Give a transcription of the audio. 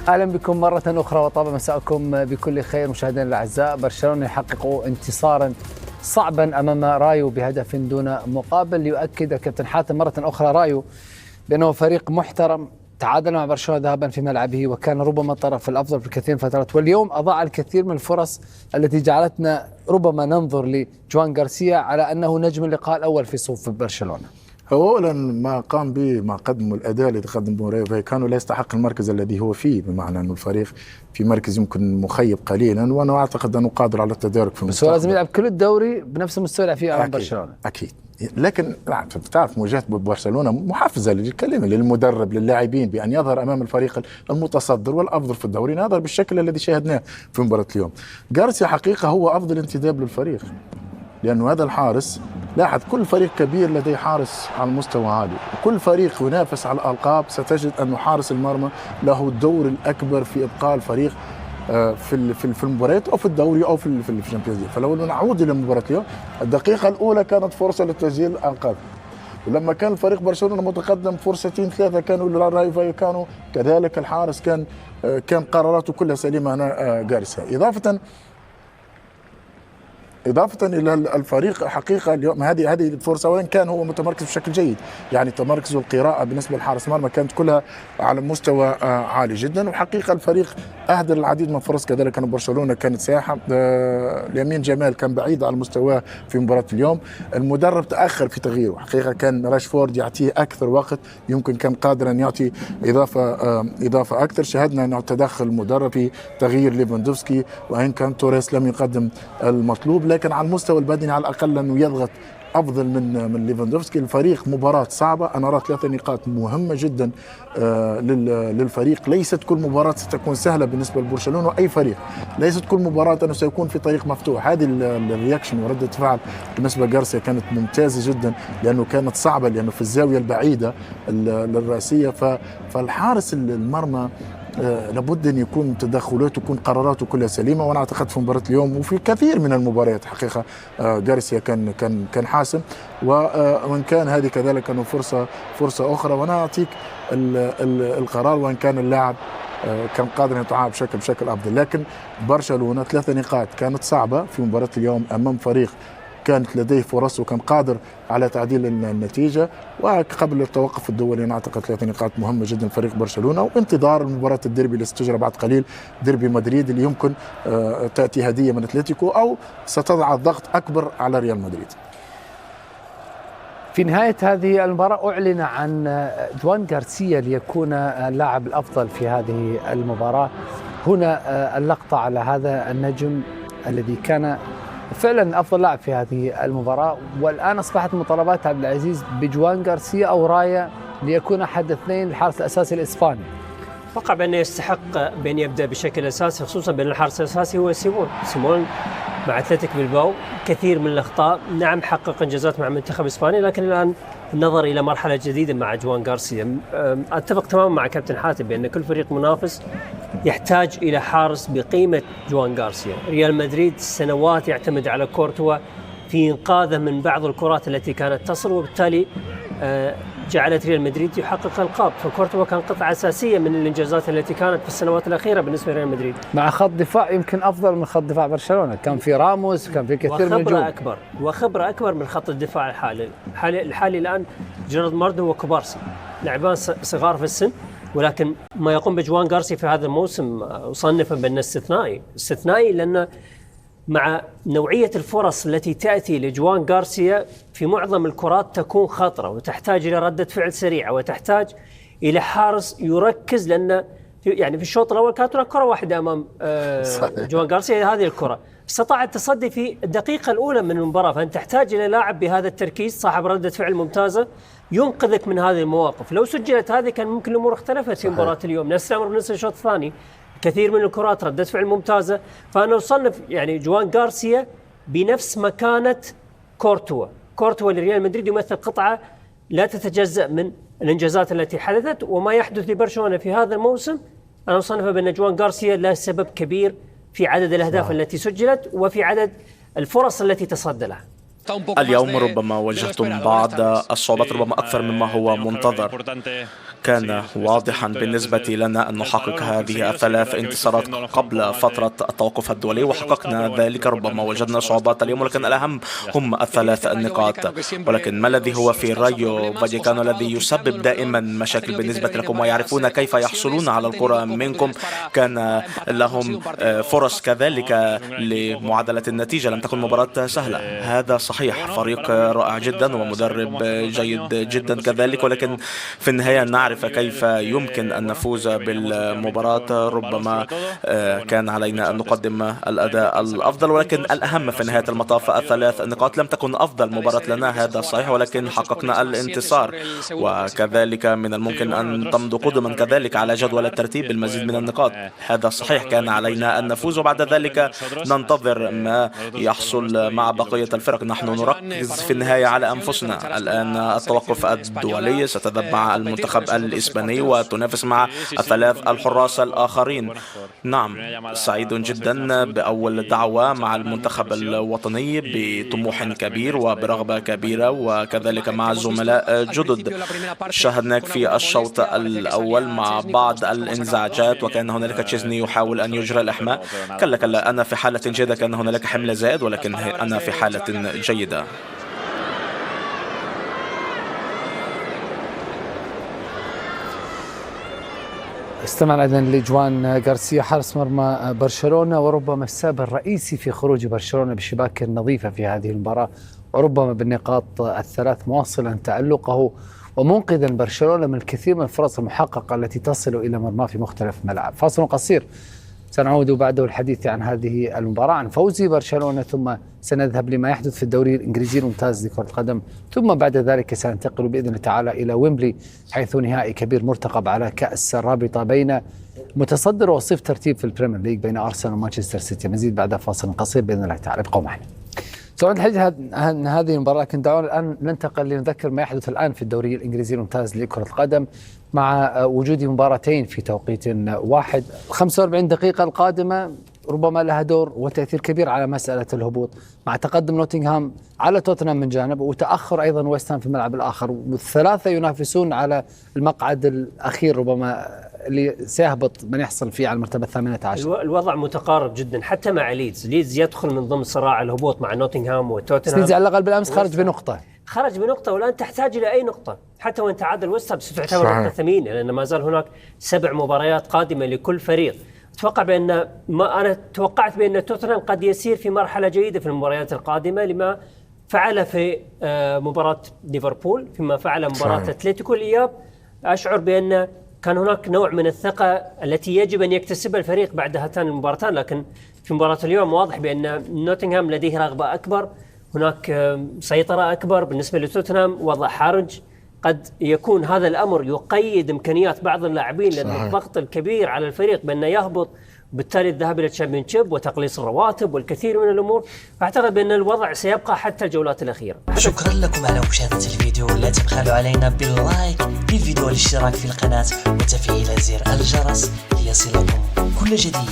أهلا بكم مرة أخرى وطاب مساءكم بكل خير مشاهدينا الأعزاء. برشلونة يحقق انتصارا صعبا أمام رايو بهدف دون مقابل. يؤكد الكابتن حاتم مرة أخرى رايو بأنه فريق محترم، تعادل مع برشلونة ذهابا في ملعبه وكان ربما الطرف الأفضل في كثير من الفترات، واليوم أضاع الكثير من الفرص التي جعلتنا ربما ننظر لجوان غارسيا على أنه نجم اللقاء الأول في صفوف برشلونة. أولا ما قام به، ما قدمه الأداء الذي قدمه رايو فايكانو لا يستحق المركز الذي هو فيه، بمعنى أنه الفريق في مركز يمكن مخيب قليلا، وأنا أعتقد أنه قادر على التدارك في المستقبل. بس هو لازم يلعب كل الدوري بنفس المستوى اللي فيه أمام برشلونة. أكيد، لكن تعرف مواجهة برشلونة محفزة للكلمة للمدرب للاعبين بأن يظهر أمام الفريق المتصدر والأفضل في الدوري، نظهر بالشكل الذي شاهدناه في مباراة اليوم. غارسيا حقيقة هو أفضل انتداب للفريق، لأنه هذا الحارس، لاحظ كل فريق كبير لديه حارس على مستوى عالي، وكل فريق ينافس على الألقاب ستجد أن حارس المرمى له الدور الأكبر في إبقاء الفريق في المباريات أو في الدوري أو في الشامبيونز ليج. فلو نعود إلى مباراة اليوم، الدقيقة الأولى كانت فرصة لتسجيل ألقاب، ولما كان الفريق برشلونة متقدم فرصتين ثلاثة كانوا لرايو فايكانو، كذلك الحارس كان قراراته كلها سليمة هنا غارسيا. إضافة إلى الفريق حقيقة اليوم هذه الفرصة، وإن كان هو متمركز بشكل جيد، يعني تمركز والقراءة بالنسبة لحارس مرمى كانت كلها على مستوى عالي جدا، وحقيقة الفريق أهدر العديد من الفرص. كذلك كان برشلونة كانت ساحة، لامين جمال كان بعيد على المستوى في مباراة اليوم. المدرب تأخر في تغييره، حقيقة كان راشفورد يعطيه أكثر وقت، يمكن كان قادرا يعطي إضافة أكثر. شاهدنا أنه تدخل المدرب في تغيير ليفاندوفسكي، وإن كان توريس لم يقدم المطلوب، لكن على المستوى البدني على الأقل أنه يضغط أفضل من ليفاندوفسكي. الفريق مباراة صعبة، أنا أرى 3 نقاط مهمة جدا للفريق. ليست كل مباراة ستكون سهلة بالنسبة لبرشلونة وأي فريق، ليست كل مباراة أنه سيكون في طريق مفتوح. هذه الرياكشن وردة فعل بالنسبة لغارسيا كانت ممتازة جدا، لأنه كانت صعبة، لأنه في الزاوية البعيدة الرأسية، فالحارس المرمى لابد أن يكون تدخلاته ويكون قراراته كلها سليمة. وأنا أعتقد في مباراة اليوم وفي كثير من المباريات حقيقة غارسيا كان حاسم، وإن كان هذه كذلك كانوا فرصة أخرى. وأنا أعطيك القرار، وإن كان اللاعب كان قادر أن يتعامل بشكل أفضل. لكن برشلونة 3 نقاط كانت صعبة في مباراة اليوم أمام فريق كانت لديه فرص وكان قادر على تعديل النتيجة. وقبل التوقف الدولي أنا أعتقد 3 نقاط مهمة جدا فريق برشلونة، وانتظار مباراة الديربي اللي ستجرى بعد قليل، ديربي مدريد، اللي يمكن تأتي هدية من أتلتيكو أو ستضع ضغط أكبر على ريال مدريد. في نهاية هذه المباراة أعلن عن جوان غارسيا ليكون اللاعب الأفضل في هذه المباراة. هنا اللقطة على هذا النجم الذي كان فعلا أفضل لاعب في هذه المباراة، والآن أصبحت مطالبات عبد العزيز بجوان غارسيا أو رايا ليكون أحد الاثنين الحارس الأساسي الإسباني. أتوقع بأنه يستحق بأن يبدأ بشكل أساسي، خصوصا بأن الحارس الأساسي هو سيمون مع أتلتيك بلباو. كثير من الأخطاء، نعم حقق إنجازات مع منتخب إسبانيا، لكن الآن النظر إلى مرحلة جديدة مع جوان غارسيا. أتفق تماما مع كابتن حاتم بأن كل فريق منافس يحتاج إلى حارس بقيمة جوان غارسيا. ريال مدريد سنوات يعتمد على كورتوا في إنقاذه من بعض الكرات التي كانت تصل، وبالتالي جعلت ريال مدريد يحقق ألقاب. فكورتوا كان قطعة أساسية من الإنجازات التي كانت في السنوات الأخيرة بالنسبة لريال مدريد، مع خط دفاع يمكن أفضل من خط دفاع برشلونة. كان في راموس، كان في كثير من النجوم، وخبرة أكبر من خط الدفاع الحالي الآن. جيرارد ماردو وكوبارسي لاعبان صغار في السن، ولكن ما يقوم بجوان غارسيا في هذا الموسم أصنفه بأنه استثنائي، لأن مع نوعية الفرص التي تأتي لجوان غارسيا في معظم الكرات تكون خطرة وتحتاج إلى ردة فعل سريعة وتحتاج إلى حارس يركز، لأن يعني في الشوط الأول كانت هناك كرة واحدة أمام جوان غارسيا، هذه الكرة استطاع التصدي في الدقيقة الأولى من المباراة. فأنت تحتاج إلى لاعب بهذا التركيز، صاحب ردة فعل ممتازة، ينقذك من هذه المواقف. لو سجلت هذه كان ممكن الأمور اختلفت في مباراة اليوم. نفس الأمر بالنسبة للشوط الثاني، كثير من الكرات ردة فعل ممتازة. فأنا أصنف يعني جوان غارسيا بنفس مكانة كورتوا لريال مدريد، يمثل قطعة لا تتجزأ من الإنجازات التي حدثت. وما يحدث لبرشلونة في هذا الموسم أنا أصنفه بأن جوان غارسيا له سبب كبير في عدد الأهداف التي سجلت وفي عدد الفرص التي تصدى لها. اليوم ربما واجهتم بعض الصعوبات ربما أكثر مما هو منتظر. كان واضحا بالنسبة لنا أن نحقق هذه الثلاث انتصارات قبل فترة التوقف الدولي، وحققنا ذلك. ربما وجدنا صعوبات اليوم، ولكن الأهم هم الثلاث النقاط. ولكن ما الذي هو في رايو فايكانو الذي يسبب دائما مشاكل بالنسبة لكم، ويعرفون كيف يحصلون على الكرة منكم؟ كان لهم فرص كذلك لمعادلة النتيجة، لم تكن مباراة سهلة. هذا صحيح، فريق رائع جدا ومدرب جيد جدا كذلك، ولكن في النهاية نعرف كيف يمكن أن نفوز بالمباراة. ربما كان علينا أن نقدم الأداء الأفضل، ولكن الأهم في نهاية المطاف الثلاث نقاط. لم تكن أفضل مباراة لنا، هذا صحيح، ولكن حققنا الانتصار، وكذلك من الممكن أن تمضوا قدما كذلك على جدول الترتيب بالمزيد من النقاط. هذا صحيح، كان علينا أن نفوز، وبعد ذلك ننتظر ما يحصل مع بقية الفرق. نحن نركز في النهاية على أنفسنا. الآن التوقف الدولي، ستذهب مع المنتخب الإسباني وتنافس مع الثلاث الحراس الآخرين. نعم، سعيد جدا بأول دعوة مع المنتخب الوطني بطموح كبير وبرغبة كبيرة، وكذلك مع زملاء جدد. شاهدناك في الشوط الأول مع بعض الانزعاجات، وكان هنالك تشيزني يحاول أن يجرى الإحماء. كلا أنا في حالة جيدة، كان هنالك حمل زائد، ولكن أنا في حالة جيدة. استمعنا إذن لجوان غارسيا حارس مرمى برشلونة، وربما السبب الرئيسي في خروج برشلونة بشباك نظيفة في هذه المباراة، وربما بالنقاط الثلاث مواصلا تألقه ومنقذا برشلونة من الكثير من الفرص المحققة التي تصل إلى مرماه في مختلف الملاعب. فاصل قصير، سنعود بعده الحديث عن هذه المباراة، عن فوز برشلونة، ثم سنذهب لما يحدث في الدوري الإنجليزي الممتاز لكرة القدم، ثم بعد ذلك سننتقل بإذن الله تعالى إلى ويمبلي، حيث نهائي كبير مرتقب على كأس الرابطة بين متصدر وصيف ترتيب في البريمير ليج بين أرسنال ومانشستر سيتي. مزيد بعد فاصل قصير بإذن الله تعالى، ابقوا معنا. سواء الحديث عن هذه المباراة، لكن دعونا الآن ننتقل لنذكر ما يحدث الآن في الدوري الإنجليزي الممتاز لكرة القدم مع وجود مباراتين في توقيت واحد. 45 دقيقة القادمة ربما لها دور وتأثير كبير على مسألة الهبوط، مع تقدم نوتنغهام على توتنهام من جانب، وتأخر أيضا ويست هام في الملعب الآخر، والثلاثة ينافسون على المقعد الأخير ربما اللي سيهبط من يحصل فيه على المرتبة 18. الوضع متقارب جدا حتى مع ليدز يدخل من ضمن صراع الهبوط مع نوتنغهام وتوتنهام. ليدز على الأقل بالأمس خرج بنقطة والآن تحتاج إلى أي نقطة، حتى وإن تعادل ويست هام ستعتبر نقطة ثمينة، لأن ما زال هناك 7 مباريات قادمة لكل فريق. أنا توقعت بأن توتنهام قد يسير في مرحلة جيدة في المباريات القادمة، لما فعل في مباراة ليفربول، فيما فعل مباراة أتلتيكو الإياب. أشعر بأن كان هناك نوع من الثقة التي يجب أن يكتسبها الفريق بعد هاتان المباراتان، لكن في مباراة اليوم واضح بأن نوتنغهام لديه رغبة أكبر، هناك سيطرة أكبر. بالنسبة لتوتنهام وضع حرج، قد يكون هذا الأمر يقيد إمكانيات بعض اللاعبين، لأن الضغط الكبير على الفريق بأنه يهبط، بالتالي الذهاب إلى الشامبيونشيب وتقليص الرواتب والكثير من الأمور. فأعتقد بأن الوضع سيبقى حتى الجولات الأخيرة. شكرا لكم على مشاهدة الفيديو، لا تبخلوا علينا باللايك للفيديو والاشتراك في القناة وتفعيل زر الجرس ليصلكم كل جديد.